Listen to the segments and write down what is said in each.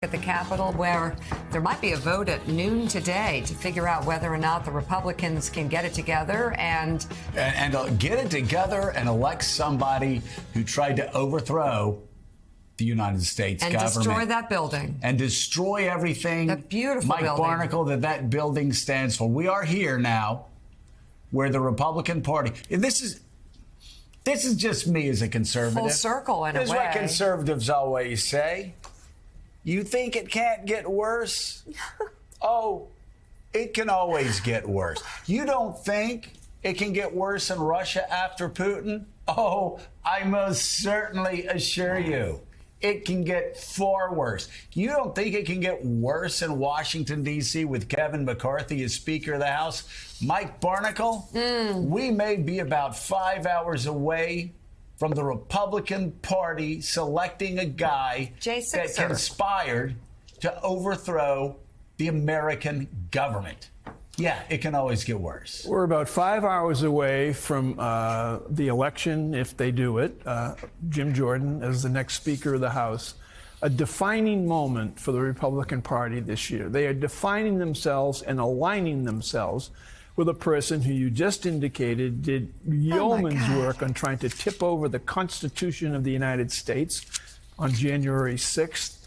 At the Capitol, where there might be a vote at noon today to figure out whether or not the Republicans can get it together and get it together and elect somebody who tried to overthrow the United States and government. destroy that building. And destroy everything, that beautiful Mike building. Barnicle, that building stands for. We are here now where the Republican Party, and this is just me as a conservative. Full circle in a way. This is what conservatives always say. You think it can't get worse? Oh, it can always get worse. You don't think it can get worse in Russia after Putin? Oh, I most certainly assure you. It can get far worse. You don't think it can get worse in Washington, D.C. with Kevin McCarthy as Speaker of the House? Mike Barnicle, we may be about 5 hours away from the Republican Party selecting a guy that conspired to overthrow the American government. Yeah, it can always get worse. We're about 5 hours away from the election, if they do it, Jim Jordan as the next Speaker of the House. A defining moment for the Republican Party this year. They are defining themselves and aligning themselves with a person who you just indicated did yeoman's work on trying to tip over the Constitution of the United States on January 6th,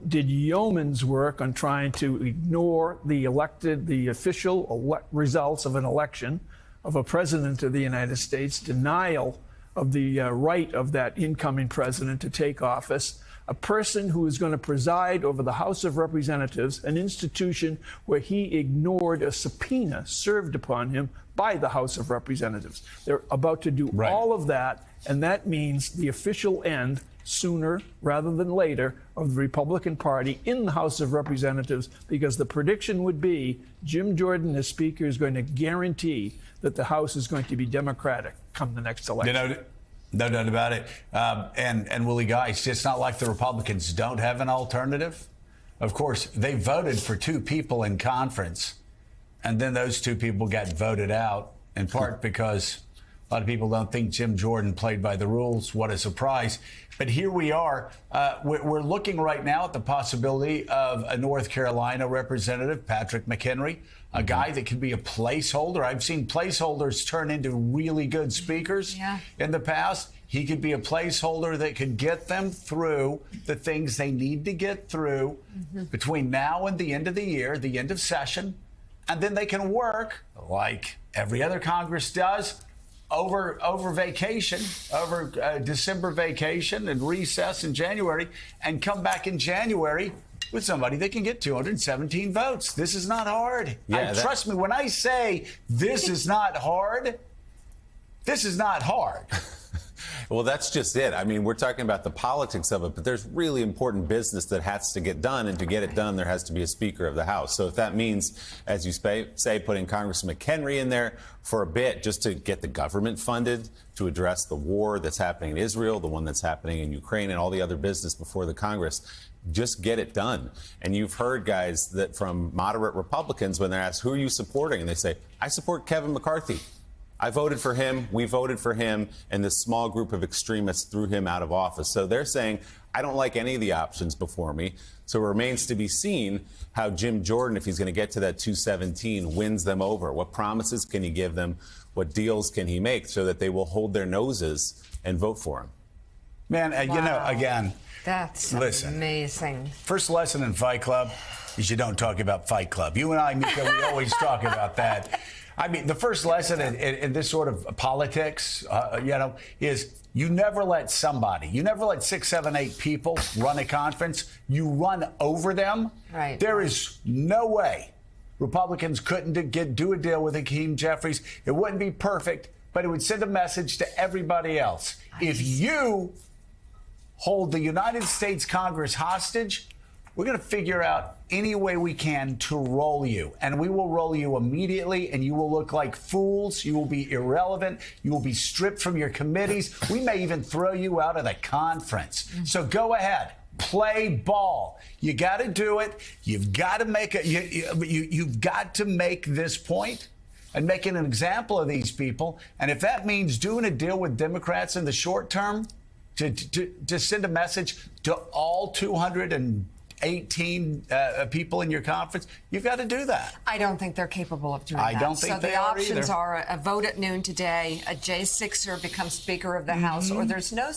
did yeoman's work on trying to ignore the official results of an election of a president of the United States, denial of the right of that incoming president to take office, a person who is going to preside over the House of Representatives, an institution where he ignored a subpoena served upon him by the House of Representatives. They're about to do all of that, and that means the official end, sooner rather than later, of the Republican Party in the House of Representatives, because the prediction would be Jim Jordan as Speaker is going to guarantee that the House is going to be Democratic come the next election. No doubt about it. And Willie Geist, it's not like the Republicans don't have an alternative. Of course, they voted for two people in conference, and then those two people got voted out, in part because a lot of people don't think Jim Jordan played by the rules. What a surprise. But here we are. We're looking right now at the possibility of a North Carolina representative, Patrick McHenry, a guy that could be a placeholder. I've seen placeholders turn into really good speakers in the past. He could be a placeholder that could get them through the things they need to get through between now and the end of the year, the end of session. And then they can work, like every other Congress does, over vacation, over December vacation and recess in January, and come back in January with somebody that can get 217 votes. This is not hard. Trust me, when I say this is not hard, this is not hard. Well, that's just it. I mean, we're talking about the politics of it, but there's really important business that has to get done, and to get it done, there has to be a Speaker of the House. So if that means, as you say, putting Congressman McHenry in there for a bit just to get the government funded to address the war that's happening in Israel, the one that's happening in Ukraine, and all the other business before the Congress, just get it done. And you've heard guys that from moderate Republicans, when they're asked, who are you supporting? And they say, I support Kevin McCarthy. I voted for him, we voted for him, and this small group of extremists threw him out of office. So they're saying, I don't like any of the options before me. So it remains to be seen how Jim Jordan, if he's going to get to that 217, wins them over. What promises can he give them? What deals can he make so that they will hold their noses and vote for him? Man, you know, again, that's amazing. First lesson in Fight Club is you don't talk about Fight Club. You and I, Mika, we always talk about that. I mean, the first lesson in this sort of politics, is you never let 6, 7, 8 people run a conference. You run over them. Right. There is no way Republicans couldn't do a deal with Hakeem Jeffries. It wouldn't be perfect, but it would send a message to everybody else. If you hold the United States Congress hostage, we're going to figure out any way we can to roll you. And we will roll you immediately, and you will look like fools. You will be irrelevant. You will be stripped from your committees. We may even throw you out of the conference. So go ahead. Play ball. You got to do it. You've got to make you've got to make this point and making an example of these people. And if that means doing a deal with Democrats in the short term to send a message to all 208 18 people in your conference, you've got to do that. I don't think they're capable of doing that. I don't think so they the are options either. are a vote at noon today, a J6er becomes Speaker of the House, or there's no.